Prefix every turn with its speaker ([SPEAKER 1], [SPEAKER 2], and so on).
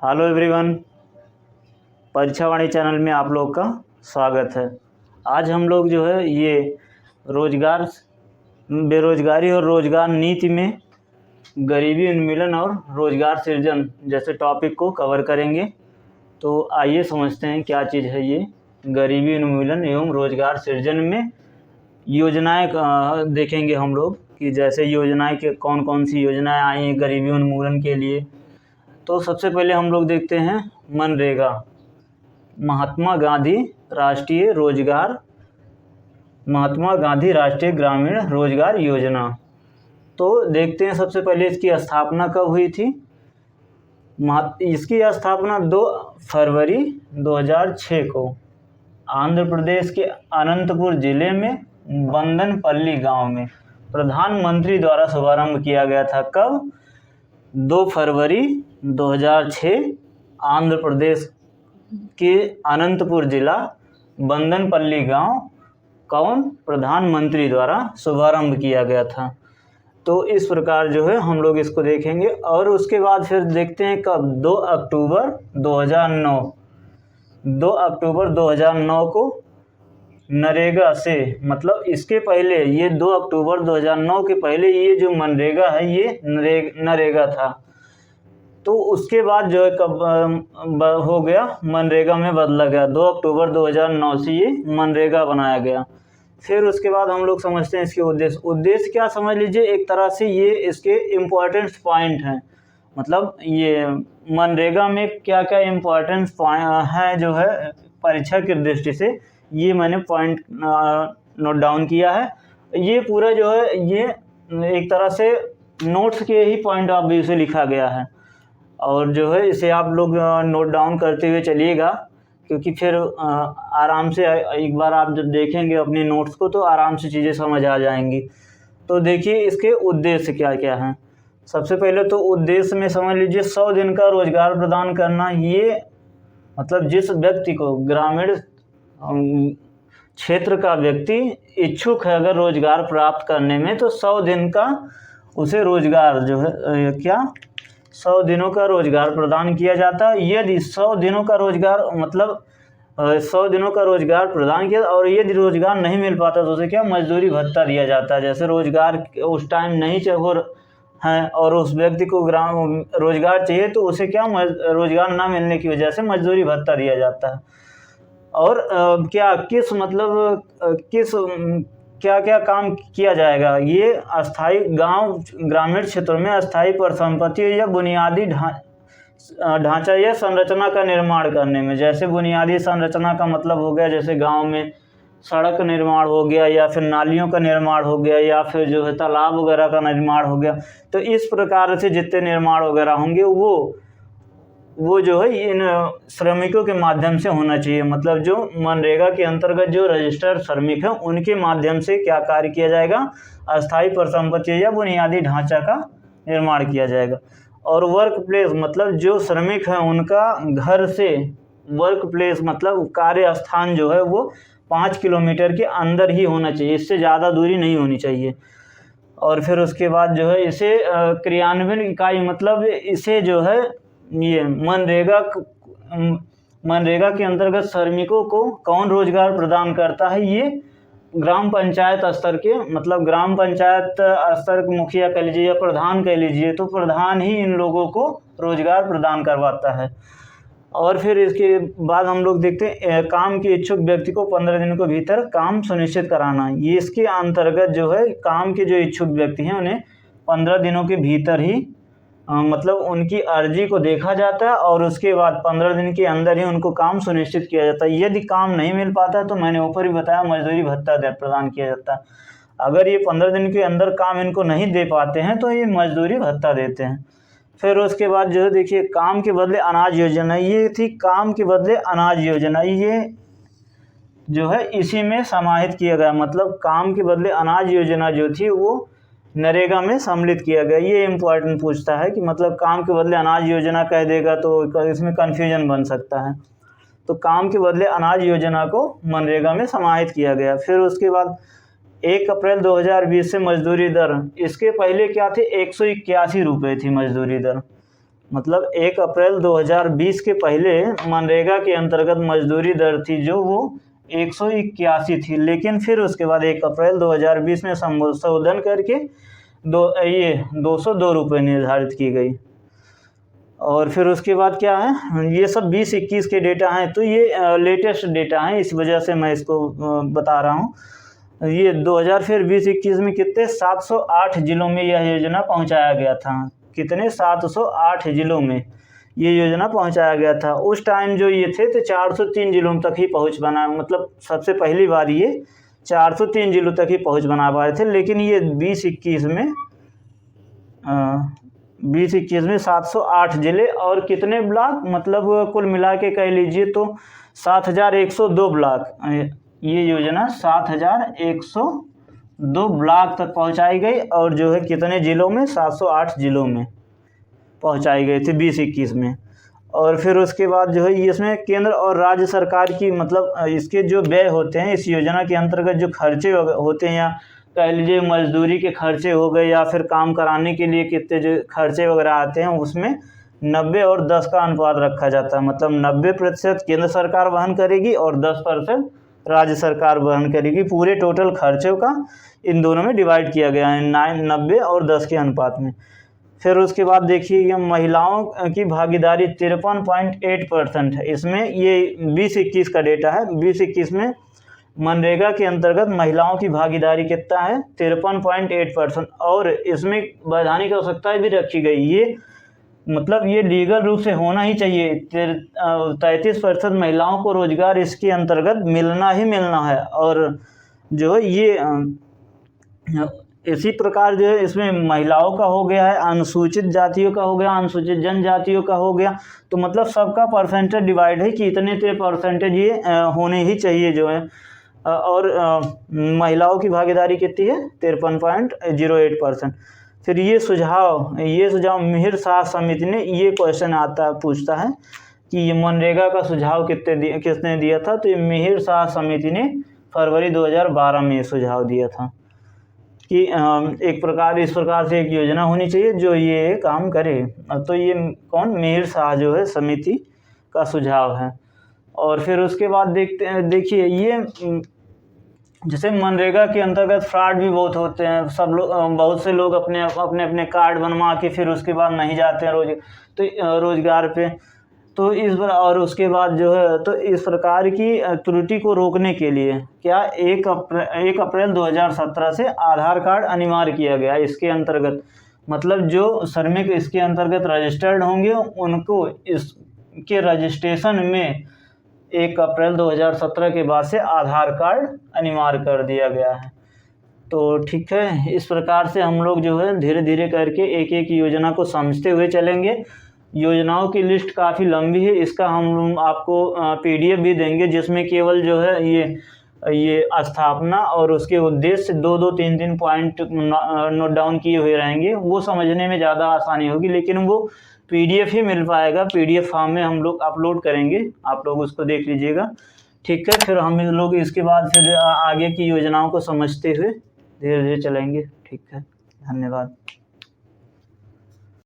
[SPEAKER 1] Hello everyone, परीक्षा वाणी channel में आप लोग का स्वागत है। आज हम लोग जो है ये रोजगार, बेरोजगारी और रोजगार नीति में गरीबी उन्मूलन और रोजगार सृजन जैसे टॉपिक को कवर करेंगे। तो आइए समझते हैं क्या चीज़ है ये गरीबी उन्मूलन एवं रोजगार सृजन में योजनाएं देखेंगे हम लोग कि जैसे योजनाएं के कौन कौन सी योजनाएं आई हैं गरीबी उन्मूलन के लिए। तो सबसे पहले हम लोग देखते हैं मनरेगा, महात्मा गांधी राष्ट्रीय ग्रामीण रोजगार योजना। तो देखते हैं सबसे पहले इसकी स्थापना कब हुई थी। इसकी स्थापना 2 फरवरी 2006 को आंध्र प्रदेश के अनंतपुर जिले में बंदनपल्ली गांव में प्रधानमंत्री द्वारा शुभारंभ किया गया था। कब? 2 फरवरी 2006 आंध्र प्रदेश के अनंतपुर जिला बंदनपल्ली गांव कौन प्रधानमंत्री द्वारा शुभारंभ किया गया था। तो इस प्रकार जो है हम लोग इसको देखेंगे। और उसके बाद फिर देखते हैं कब? 2 अक्टूबर 2009 को नरेगा से, मतलब इसके पहले ये 2 अक्टूबर 2009 के पहले ये जो मनरेगा है ये नरेगा था। तो उसके बाद जो है कब हो गया, मनरेगा में बदला गया। 2 अक्टूबर 2009 से ये मनरेगा बनाया गया। फिर उसके बाद हम लोग समझते हैं इसके उद्देश्य क्या समझ लीजिए। एक तरह से ये इसके इम्पोर्टेंस पॉइंट हैं, मतलब ये मनरेगा में क्या क्या इम्पोर्टेंस है जो है परीक्षा की दृष्टि से, ये मैंने पॉइंट नोट डाउन किया है। ये पूरा जो है ये एक तरह से नोट्स के ही पॉइंट ऑफ व्यू से लिखा गया है और जो है इसे आप लोग नोट डाउन करते हुए चलिएगा, क्योंकि फिर आराम से एक बार आप जब देखेंगे अपने नोट्स को तो आराम से चीज़ें समझ आ जाएंगी। तो देखिए इसके उद्देश्य क्या क्या हैं। सबसे पहले तो उद्देश्य में समझ लीजिए 100 दिन का रोजगार प्रदान करना। ये मतलब जिस व्यक्ति को ग्रामीण क्षेत्र का व्यक्ति इच्छुक है अगर रोजगार प्राप्त करने में, तो 100 दिन का उसे रोजगार जो है 100 दिनों का रोजगार प्रदान किया जाता है। यदि 100 दिनों का रोजगार मतलब 100 दिनों का रोजगार प्रदान किया और यदि रोजगार नहीं मिल पाता तो उसे क्या मजदूरी भत्ता दिया जाता है। जैसे रोजगार उस टाइम नहीं है और उस व्यक्ति को रोजगार चाहिए तो उसे क्या रोजगार ना मिलने की वजह से मजदूरी भत्ता दिया जाता है। और क्या क्या काम किया जाएगा। ये अस्थाई ग्रामीण क्षेत्रों में अस्थाई परिसंपत्ति या बुनियादी ढांचा या संरचना का निर्माण करने में। जैसे बुनियादी संरचना का मतलब हो गया जैसे गांव में सड़क निर्माण हो गया या फिर नालियों का निर्माण हो गया या फिर जो है तालाब वगैरह का निर्माण हो गया। तो इस प्रकार से जितने निर्माण वगैरह होंगे वो जो है इन श्रमिकों के माध्यम से होना चाहिए। मतलब जो मनरेगा के अंतर्गत जो रजिस्टर्ड श्रमिक हैं उनके माध्यम से क्या कार्य किया जाएगा, अस्थायी परिसंपत्ति या बुनियादी ढांचा का निर्माण किया जाएगा। और वर्क प्लेस मतलब जो श्रमिक हैं उनका घर से वर्क प्लेस मतलब कार्य स्थान जो है वो 5 किलोमीटर के अंदर ही होना चाहिए, इससे ज़्यादा दूरी नहीं होनी चाहिए। और फिर उसके बाद जो है इसे क्रियान्वयन इकाई मतलब इसे जो है ये मनरेगा के अंतर्गत श्रमिकों को कौन रोजगार प्रदान करता है। ये ग्राम पंचायत स्तर के मतलब ग्राम पंचायत स्तर के मुखिया कह लीजिए या प्रधान कह लीजिए, तो प्रधान ही इन लोगों को रोजगार प्रदान करवाता है। और फिर इसके बाद हम लोग देखते हैं काम के इच्छुक व्यक्ति को 15 दिनों के भीतर काम सुनिश्चित कराना। ये इसके अंतर्गत जो है काम के जो इच्छुक व्यक्ति हैं उन्हें 15 दिनों के भीतर ही मतलब उनकी अर्जी को देखा जाता है और उसके बाद 15 दिन के अंदर ही उनको काम सुनिश्चित किया जाता है। यदि काम नहीं मिल पाता तो मैंने ऊपर ही बताया मजदूरी भत्ता प्रदान किया जाता है। अगर ये 15 दिन के अंदर काम इनको नहीं दे पाते हैं तो ये मजदूरी भत्ता देते हैं। फिर उसके बाद जो है देखिए काम के बदले अनाज योजना, ये थी काम के बदले अनाज योजना। ये जो है इसी में समाहित किया गया, मतलब काम के बदले अनाज योजना जो थी वो नरेगा में सम्मिलित किया गया। ये इम्पोर्टेंट पूछता है कि मतलब काम के बदले अनाज योजना कह देगा तो इसमें कन्फ्यूजन बन सकता है। तो काम के बदले अनाज योजना को मनरेगा में समाहित किया गया। फिर उसके बाद 1 अप्रैल 2020 से मजदूरी दर, इसके पहले क्या थे 181 रुपये थी मजदूरी दर। मतलब 1 अप्रैल 2020 के पहले मनरेगा के अंतर्गत मजदूरी दर थी जो वो 181 थी, लेकिन फिर उसके बाद 1 अप्रैल 2020 में संशोधन करके 202 रुपये निर्धारित की गई। और फिर उसके बाद क्या है, ये सब 20-21 के डेटा हैं, तो ये लेटेस्ट डेटा हैं, इस वजह से मैं इसको बता रहा हूँ। ये 2000 फिर 20-21 में कितने 708 जिलों में यह योजना पहुँचाया गया था। कितने 708 जिलों में ये योजना पहुँचाया गया था। उस टाइम जो ये थे तो 403 जिलों तक ही पहुँच बना, मतलब सबसे पहली बार ये 403 जिलों तक ही पहुँच बना पाए थे, लेकिन ये 20-21 में 708 जिले और कितने ब्लॉक, मतलब कुल मिला के कह लीजिए तो 7102 ब्लॉक, ये योजना 7102 ब्लॉक तक पहुंचाई गई और जो है कितने जिलों में 708 जिलों में पहुंचाई गई थी 20-21 में। और फिर उसके बाद जो है इसमें केंद्र और राज्य सरकार की, मतलब इसके जो व्यय होते हैं इस योजना के अंतर्गत जो खर्चे होते हैं, या कह लीजिए मजदूरी के खर्चे हो गए या फिर काम कराने के लिए कितने जो खर्चे वगैरह आते हैं, उसमें 90 और 10 का अनुपात रखा जाता है। मतलब 90% केंद्र सरकार वहन करेगी और 10% राज्य सरकार वहन करेगी। पूरे टोटल खर्चों का इन दोनों में डिवाइड किया गया है 90 और 10 के अनुपात में। फिर उसके बाद देखिए ये महिलाओं की भागीदारी 53.8% है। इसमें ये 20-21 का डेटा है। 20-21 में मनरेगा के अंतर्गत महिलाओं की भागीदारी कितना है 53.8%। और इसमें वैधानिक आवश्यकता भी रखी गई, ये मतलब ये लीगल रूप से होना ही चाहिए। 33% महिलाओं को रोजगार इसके अंतर्गत मिलना ही मिलना है। और जो है ये इसी प्रकार जो है इसमें महिलाओं का हो गया है, अनुसूचित जातियों का हो गया, अनुसूचित जनजातियों का हो गया, तो मतलब सबका परसेंटेज डिवाइड है कि इतने परसेंटेज ये होने ही चाहिए जो है। और महिलाओं की भागीदारी कितनी है 53.08%। फिर ये सुझाव मिहिर शाह समिति ने, ये क्वेश्चन पूछता है कि ये मनरेगा का सुझाव किसने दिया था, तो ये मिहिर शाह समिति ने फरवरी 2012 में सुझाव दिया था कि इस प्रकार से एक योजना होनी चाहिए जो ये काम करे। तो ये कौन, मिहिर शाह जो है समिति का सुझाव है। और फिर उसके बाद देखिए ये जैसे मनरेगा के अंतर्गत फ्रॉड भी बहुत होते हैं। बहुत से लोग अपने कार्ड बनवा के फिर उसके बाद नहीं जाते हैं रोजगार पे। तो और उसके बाद जो है तो इस प्रकार की त्रुटि को रोकने के लिए क्या 1 अप्रैल 2017 से आधार कार्ड अनिवार्य किया गया इसके अंतर्गत। मतलब जो श्रमिक इसके अंतर्गत रजिस्टर्ड होंगे उनको इसके रजिस्ट्रेशन में 1 अप्रैल 2017 के बाद से आधार कार्ड अनिवार्य कर दिया गया है। तो ठीक है, इस प्रकार से हम लोग जो है धीरे धीरे करके एक एक योजना को समझते हुए चलेंगे। योजनाओं की लिस्ट काफ़ी लंबी है, इसका हम आपको PDF भी देंगे जिसमें केवल जो है ये स्थापना और उसके उद्देश्य 2-2, 3-3 पॉइंट नोट डाउन किए हुए रहेंगे। वो समझने में ज़्यादा आसानी होगी, लेकिन वो PDF ही मिल पाएगा। PDF फॉर्म में हम लोग अपलोड करेंगे, आप लोग उसको देख लीजिएगा। ठीक है, फिर हम लोग इसके बाद फिर आगे की योजनाओं को समझते हुए धीरे धीरे चलेंगे। ठीक है, धन्यवाद।